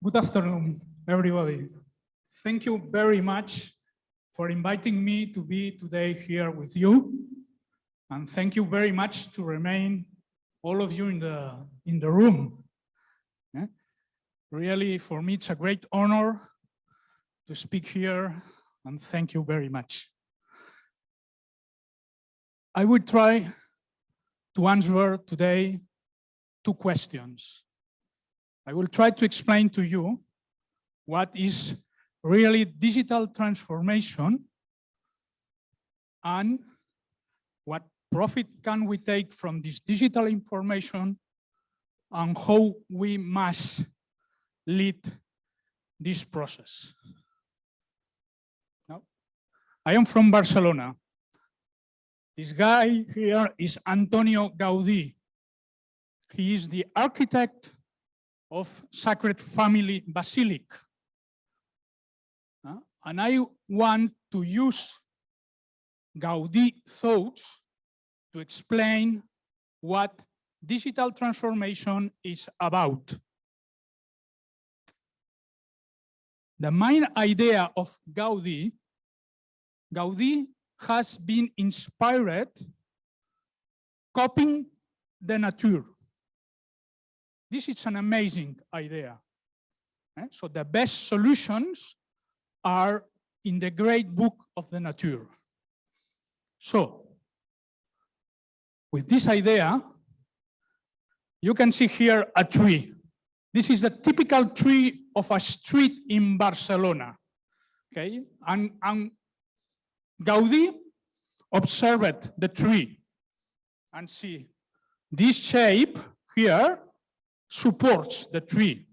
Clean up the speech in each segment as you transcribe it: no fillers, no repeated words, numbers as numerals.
Good afternoon, everybody. Thank you very much for inviting me to be today here with you. And thank you very much to remain all of you in the room. Really, for me, it's a great honor to speak here, and thank you very much. I will try to answer today two questions. I will try to explain to you what is really digital transformation and what profit can we take from this digital information and how we must lead this process. Now, I am from Barcelona. This guy here is Antonio Gaudí. He is the architect of Sacred Family Basilic. And I want to use Gaudí thoughts to explain what digital transformation is about. The main idea of Gaudí has been inspired copying the nature. This is an amazing idea. So the best solutions are in the great book of the nature. So with this idea, you can see here a tree. This is a typical tree of a street in Barcelona. Okay, and Gaudí observed the tree and see this shape here supports the tree.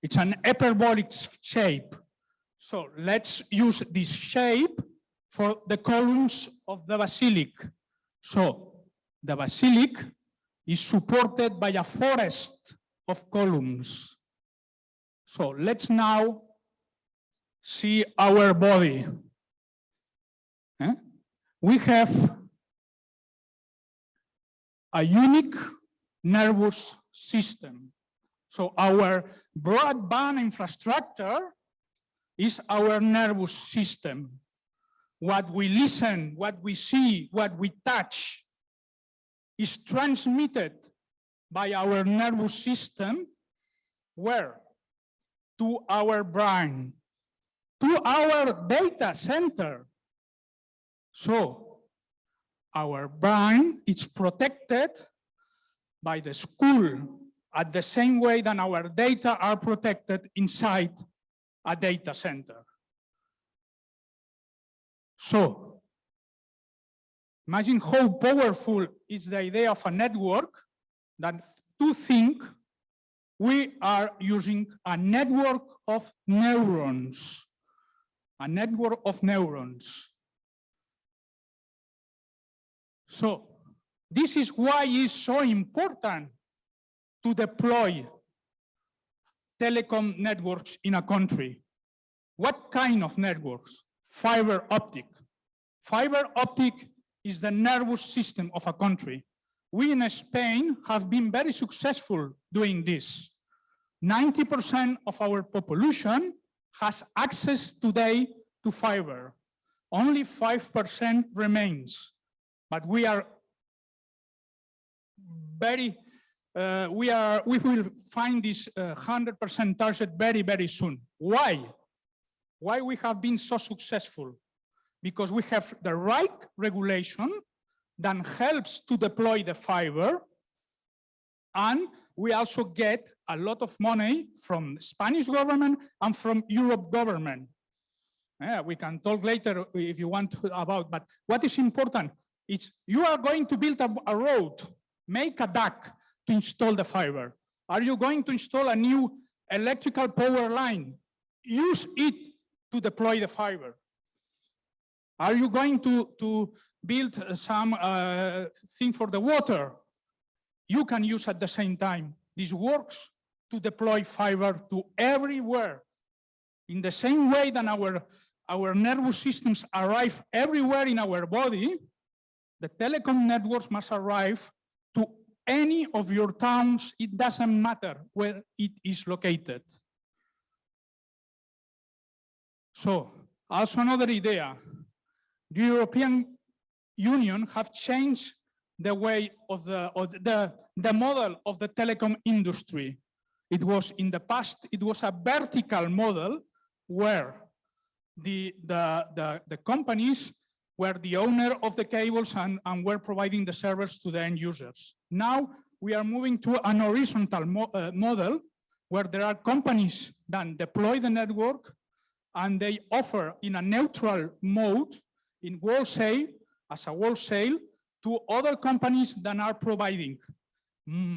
It's an hyperbolic shape. So let's use this shape for the columns of the basilic. So the basilic is supported by a forest of columns. So let's now see our body. We have a unique nervous system. So our broadband infrastructure is our nervous system. What we listen, what we see, what we touch is transmitted by our nervous system. Where? To our brain, to our data center. So our brain is protected by the school at the same way that our data are protected inside a data center. So imagine how powerful is the idea of a network that to think we are using a network of neurons, a network of neurons. So this is why it's so important to deploy telecom networks in a country. What kind of networks? Fiber optic. Fiber optic is the nervous system of a country. We in Spain have been very successful doing this. 90% of our population has access today to fiber. Only 5% remains. But we are very we will find this 100% target very, very soon. Why? Why we have been so successful? Because we have the right regulation that helps to deploy the fiber, and we also get a lot of money from the Spanish government and from Europe government. Yeah, we can talk later if you want about, but what is important is you are going to build a road, make a duct, to install the fiber. Are you going to install a new electrical power line? Use it to deploy the fiber. Are you going to build some thing for the water? You can use at the same time. This works to deploy fiber to everywhere. In the same way that our nervous systems arrive everywhere in our body, the telecom networks must arrive to any of your towns. It doesn't matter where it is located. So, also another idea. The European Union have changed the way of the model of the telecom industry. It was in the past, it was a vertical model where the companies were the owner of the cables and were providing the service to the end users. Now we are moving to an horizontal model where there are companies that deploy the network and they offer in a neutral mode in wholesale, as a wholesale, to other companies that are providing.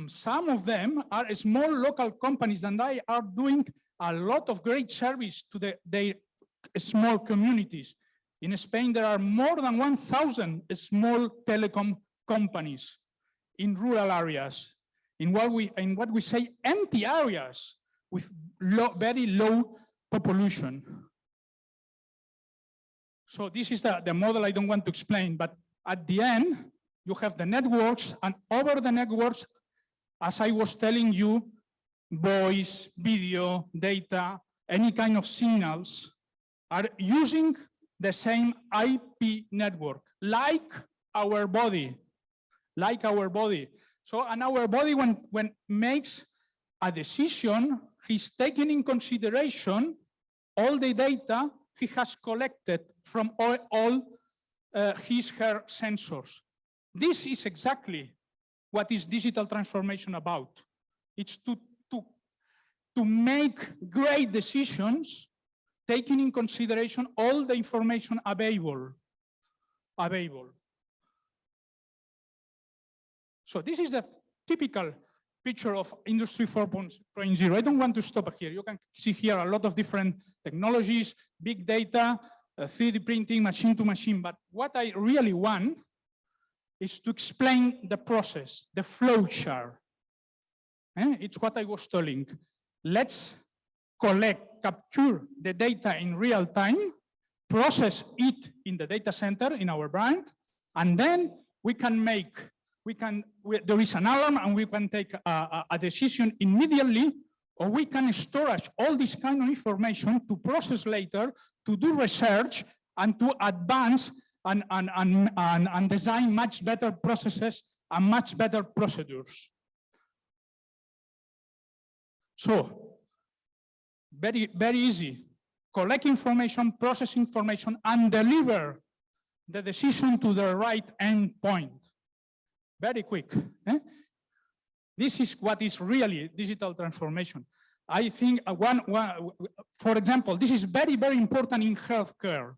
Some of them are small local companies and they are doing a lot of great service to their small communities. In Spain, there are more than 1,000 small telecom companies in rural areas, in what we say empty areas with very low population. So this is the model I don't want to explain, but at the end, you have the networks, and over the networks, as I was telling you, voice, video, data, any kind of signals are using the same IP network, like our body. So, and our body, when makes a decision, he's taking in consideration all the data he has collected from all her sensors. This is exactly what is digital transformation about. It's to make great decisions, taking in consideration all the information available. So this is the typical picture of Industry 4.0. I don't want to stop here. You can see here a lot of different technologies, big data, 3D printing, machine to machine. But what I really want is to explain the process, the flow chart. It's what I was telling. Let's capture the data in real time, process it in the data center in our brain, and then we can make, there is an alarm and we can take a decision immediately, or we can storage all this kind of information to process later, to do research, and to advance and design much better processes and much better procedures. So, very, very easy. Collect information, process information, and deliver the decision to the right endpoint. Very quick. This is what is really digital transformation. I think for example, this is very, very important in healthcare.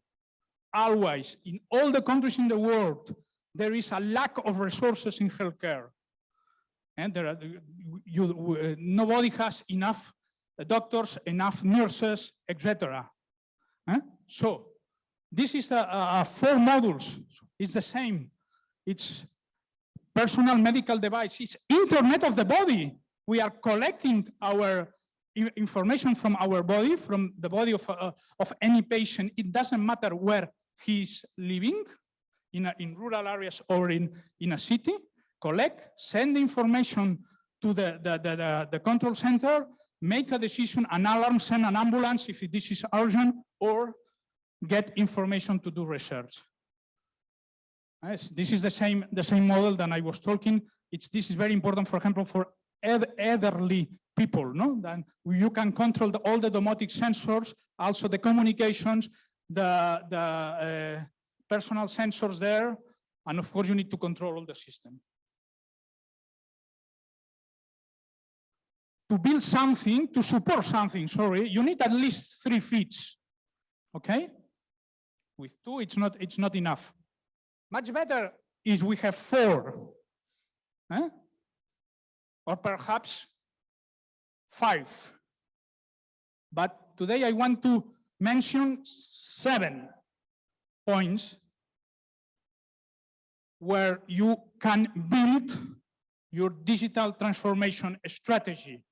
Always, in all the countries in the world, there is a lack of resources in healthcare. And nobody has enough doctors, enough nurses, etc. So this is 4 modules. It's the same. It's personal medical device. It's Internet of the body. We are collecting our information from our body, from the body of any patient. It doesn't matter where he's living, in rural areas or in a city. Collect, send the information to the control center, make a decision, an alarm, send an ambulance if this is urgent, or get information to do research. This is the same model that I was talking. This is very important, for example, for elderly people. No, then you can control all the domotic sensors, also the communications, the personal sensors there, and of course you need to control all the system. To build something, to support something, sorry, you need at least 3 feet. Okay? With 2, it's not enough. Much better if we have 4. Or perhaps 5. But today I want to mention 7 points where you can build your digital transformation strategy.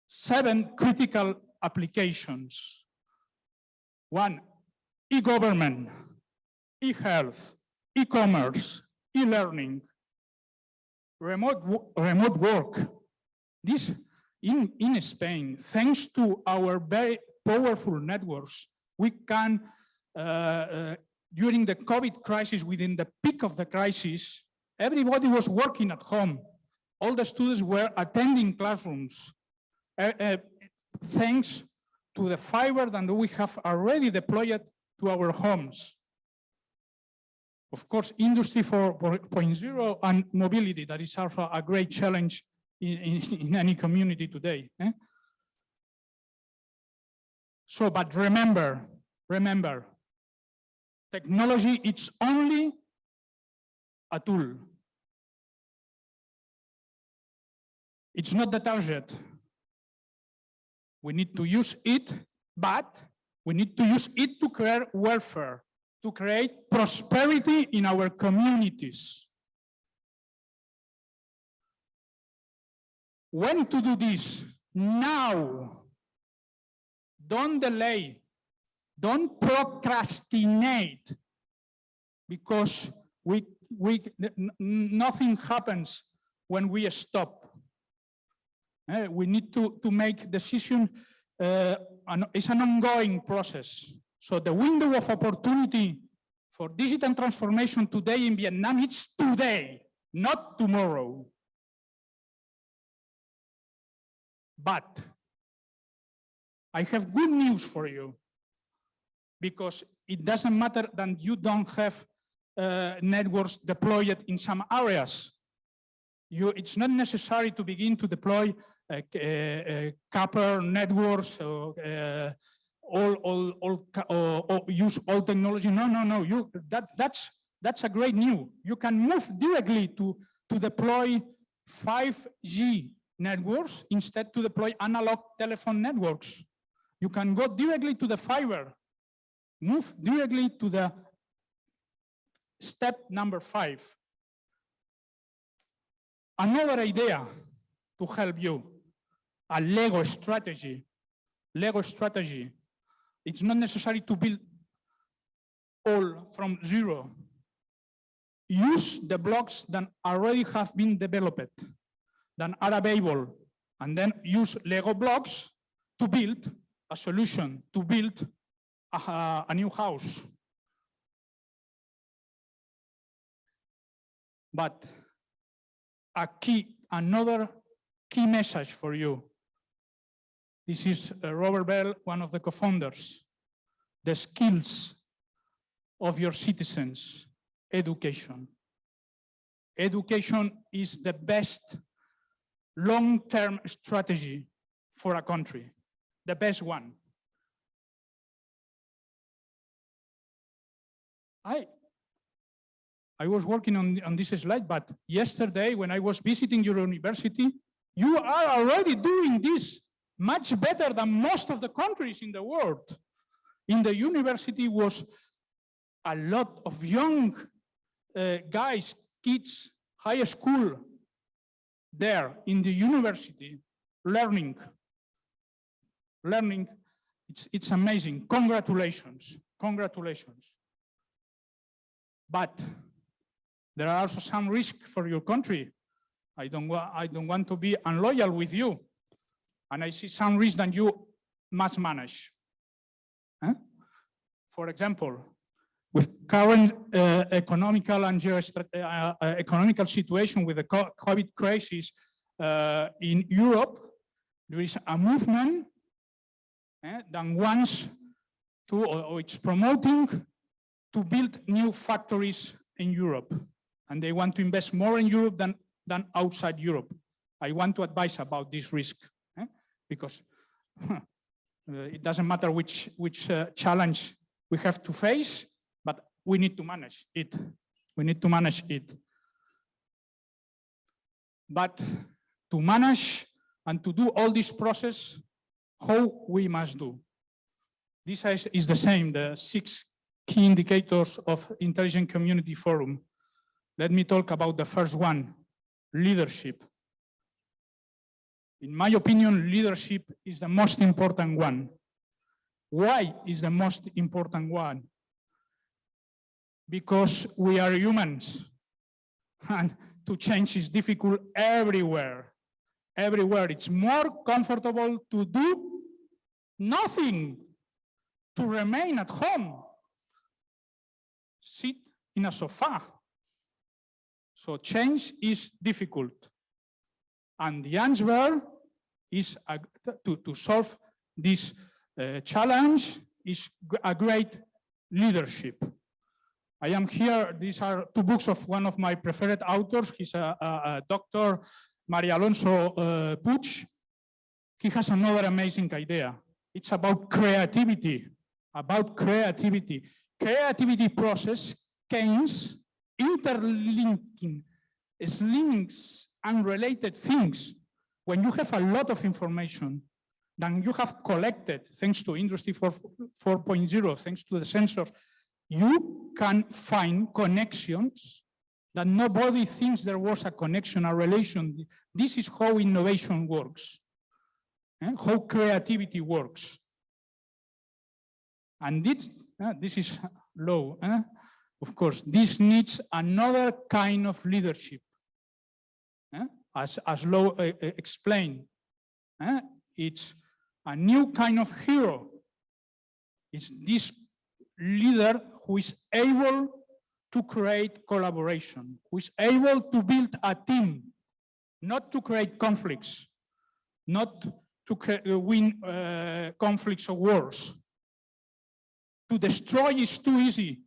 7 critical applications. 1, e-government, e-health, e-commerce, e-learning, remote work. This in Spain, thanks to our very powerful networks, We can, during the COVID crisis, within the peak of the crisis, everybody was working at home. All the students were attending classrooms, thanks to the fiber that we have already deployed to our homes. Of course, Industry 4.0 and mobility, that is also a great challenge in any community today. So, but remember, technology, it's only a tool. It's not the target. We need to use it, but we need to use it to create welfare, to create prosperity in our communities. When to do this? Now. Don't delay. Don't procrastinate, because nothing happens when we stop. We need to make decisions. It's an ongoing process. So the window of opportunity for digital transformation today in Vietnam, it's today, not tomorrow. But I have good news for you, because it doesn't matter that you don't have networks deployed in some areas. It's not necessary to begin to deploy copper networks or use all technology. No. That's a great news. You can move directly to deploy 5G networks instead to deploy analog telephone networks. You can go directly to the fiber. Move directly to the step number 5. Another idea to help you, a Lego strategy. Lego strategy. It's not necessary to build all from zero. Use the blocks that already have been developed, that are available, and then use Lego blocks to build a solution, to build a new house. But another key message for you. This is Robert Bell, one of the co-founders. The skills of your citizens, education. Education is the best long-term strategy for a country, the best one. I was working on this slide, but yesterday when I was visiting your university, you are already doing this much better than most of the countries in the world. In the university was a lot of young guys, kids, high school, there in the university, learning. It's amazing. Congratulations. But there are also some risks for your country. I don't want to be unloyal with you. And I see some risks that you must manage. For example, with current economical and economical situation with the COVID crisis in Europe, there is a movement that wants to, or it's promoting to build new factories in Europe. And they want to invest more in Europe than outside Europe. I want to advise about this risk, because it doesn't matter which challenge we have to face, but we need to manage it. But to manage and to do all this process, how we must do. This is the same, the 6 key indicators of Intelligent Community Forum. Let me talk about the first one, leadership. In my opinion, leadership is the most important one. Why is the most important one? Because we are humans, and to change is difficult everywhere. Everywhere, it's more comfortable to do nothing. to remain at home, sit in a sofa. So change is difficult. And the answer is to solve this challenge is a great leadership. I am here, these are two books of one of my preferred authors. He's a Dr. Maria Alonso Puig. He has another amazing idea. It's about creativity, Creativity process gains interlinking, links, unrelated things. When you have a lot of information, then you have collected, thanks to Industry 4.0, thanks to the sensors, you can find connections that nobody thinks there was a connection, a relation. This is how innovation works, how creativity works. And this is low, of course. This needs another kind of leadership, as Low explained. It's a new kind of hero. It's this leader who is able to create collaboration, who is able to build a team, not to create conflicts, not to win conflicts or wars. To destroy is too easy.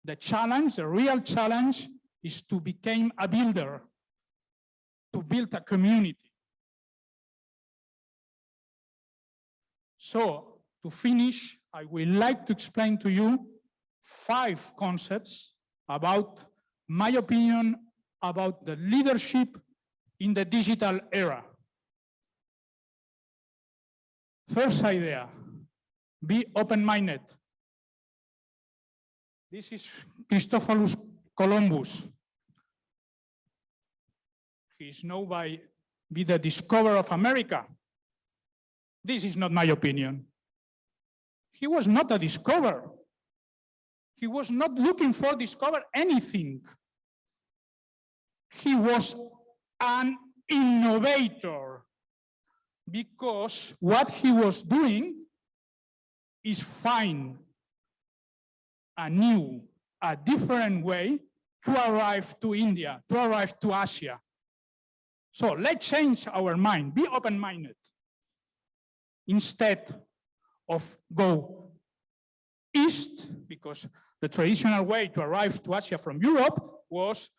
The challenge, the real challenge, is to become a builder, to build a community. So, to finish, I would like to explain to you 5 concepts about my opinion about the leadership in the digital era. First idea, be open-minded. This is Christophorus Columbus. He is known by being the discoverer of America. This is not my opinion. He was not a discoverer. He was not looking for discover anything. He was an innovator, because what he was doing is find a different way to arrive to India, to arrive to Asia. So let's change our mind, be open-minded. Instead of go east, because the traditional way to arrive to Asia from Europe was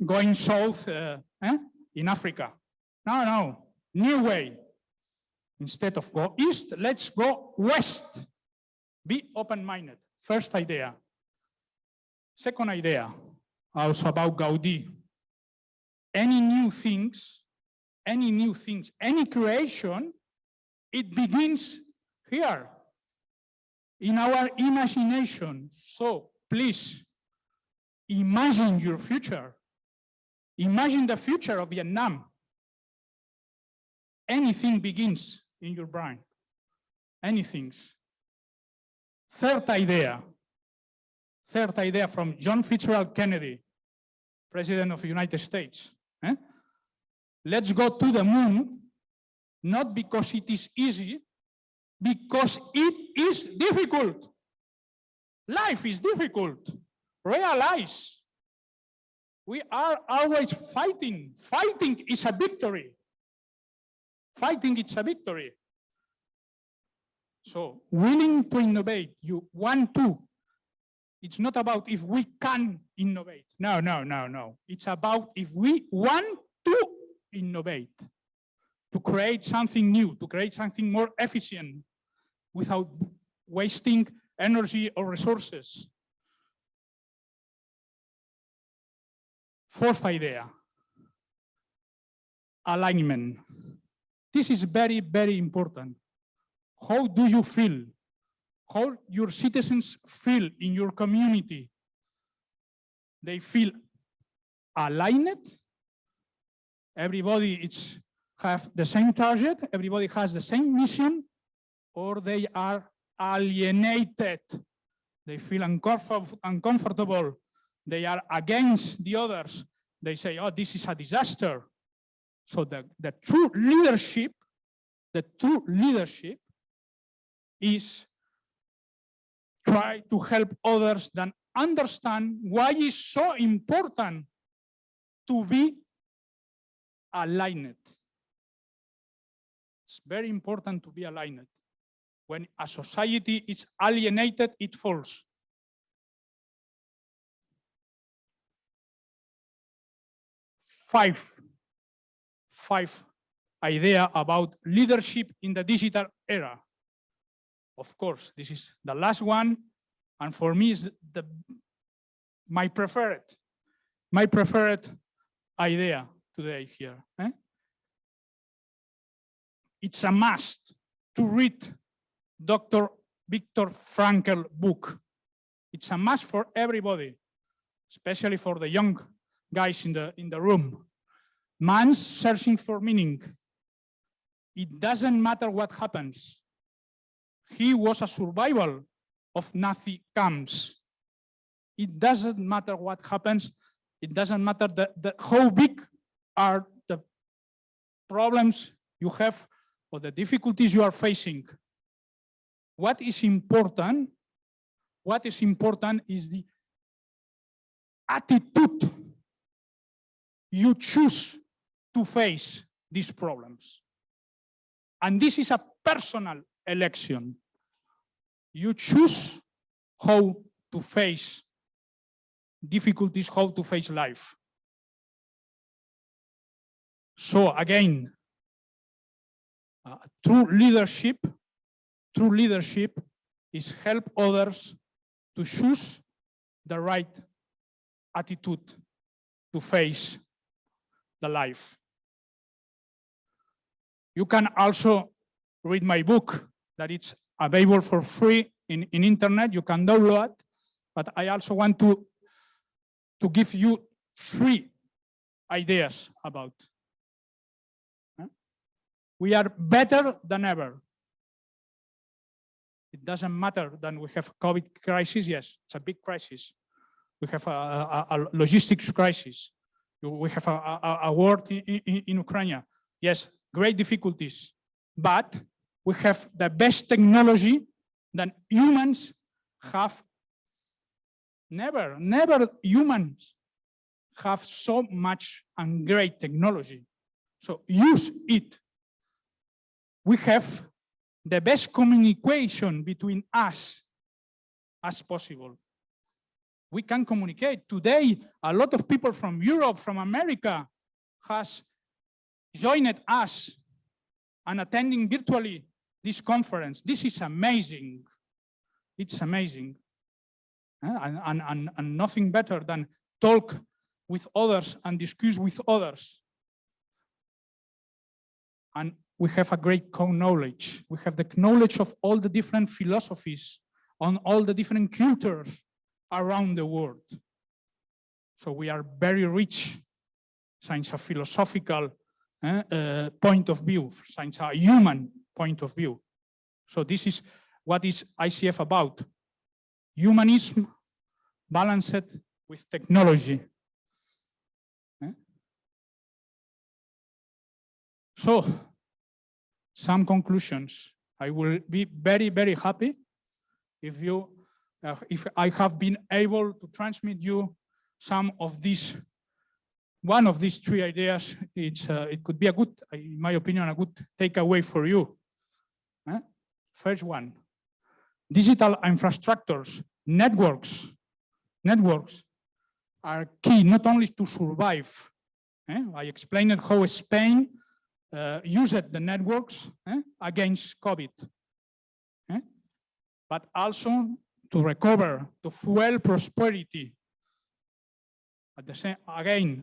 going south in Africa. No, new way. Instead of go east, let's go west. Be open-minded. First idea. Second idea, also about Gaudí. Any new things, any creation, it begins here, in our imagination. So please, imagine your future. Imagine the future of Vietnam. Anything begins in your brain. Anything. Third idea from John Fitzgerald Kennedy, President of the United States. Let's go to the moon, not because it is easy, because it is difficult. Life is difficult. Realize, we are always fighting. Fighting is a victory. Fighting is a victory. So, willing to innovate, you want to. It's not about if we can innovate. No. It's about if we want to innovate, to create something new, to create something more efficient without wasting energy or resources. Fourth idea, alignment. This is very, very important. How do you feel? How your citizens feel in your community? They feel aligned. Everybody have the same target. Everybody has the same mission, or they are alienated. They feel uncomfortable. They are against the others. They say, oh, this is a disaster. So the true leadership is try to help others than understand why it's so important to be aligned. It's very important to be aligned. When a society is alienated, it falls. Five idea about leadership in the digital era. Of course, this is the last one, and for me is my preferred idea today here. It's a must to read Dr. Viktor Frankl book. It's a must for everybody, especially for the young guys in the room. Man's searching for meaning. It doesn't matter what happens. He was a survival of Nazi camps. It doesn't matter what happens. It doesn't matter how big are the problems you have or the difficulties you are facing. What is important is the attitude you choose to face these problems. And this is a personal election. You choose how to face difficulties, how to face life. So again, true leadership is help others to choose the right attitude to face the life. You can also read my book that it's available for free in internet. You can download it, but I also want to give you 3 ideas about. We are better than ever. It doesn't matter that we have COVID crisis. Yes, it's a big crisis. We have a logistics crisis. We have a war in Ukraine. Yes, great difficulties, but we have the best technology that humans have. Never humans have so much and great technology. So use it. We have the best communication between us as possible. We can communicate. Today, a lot of people from Europe, from America, has joined us and attending virtually this conference. This is amazing. It's amazing. And nothing better than talk with others and discuss with others. And we have a great knowledge. We have the knowledge of all the different philosophies on all the different cultures around the world. So we are very rich, since a philosophical point of view, since a human point of view. So this is what is ICF about. Humanism balanced with technology. So, some conclusions. I will be very, very happy if I have been able to transmit you some of these, one of these 3 ideas. It could be a good, in my opinion, a good takeaway for you. First one, digital infrastructures, networks are key not only to survive. I explained how Spain used the networks against COVID, but also to recover, to fuel prosperity. At the same, again,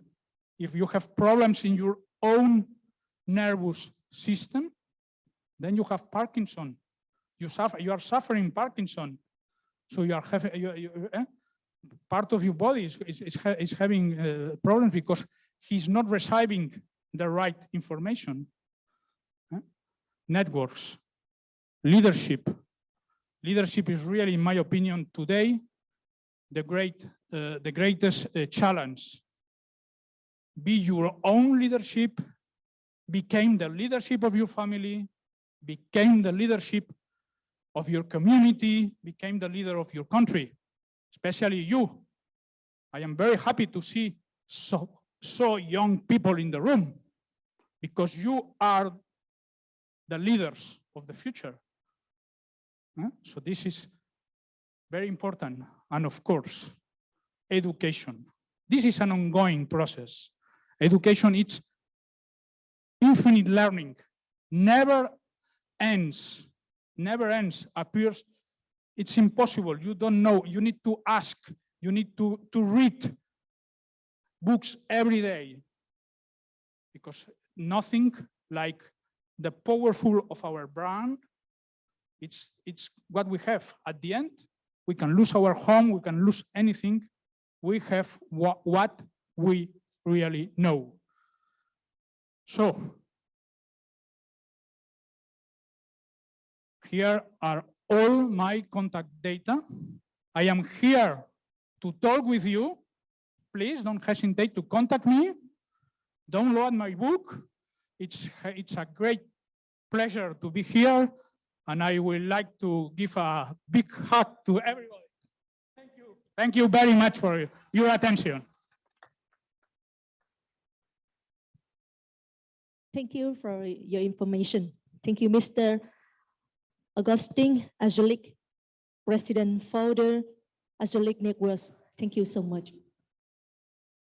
if you have problems in your own nervous system, then you have Parkinson. You are suffering Parkinson. So you are having, part of your body is having problems because he's not receiving the right information. Networks, leadership. Leadership is really, in my opinion, today, the greatest challenge. Be your own leadership, became the leadership of your family, became the leadership of your community became the leader of your country, especially you. I am very happy to see so young people in the room, because you are the leaders of the future. So this is very important. And of course, education. This is an ongoing process. Education, it's infinite learning, never ends, appears. It's impossible, you don't know, you need to ask, you need to read books every day, because nothing like the powerful of our brand, it's what we have. At the end, we can lose our home, we can lose anything. We have what we really know. So, here are all my contact data. I am here to talk with you. Please don't hesitate to contact me. Download my book. It's a great pleasure to be here, and I would like to give a big hug to everybody. Thank you. Thank you very much for your attention. Thank you for your information. Thank you, Mr. Agustin Argelich, President, Founder, Argelich Networks. Thank you so much.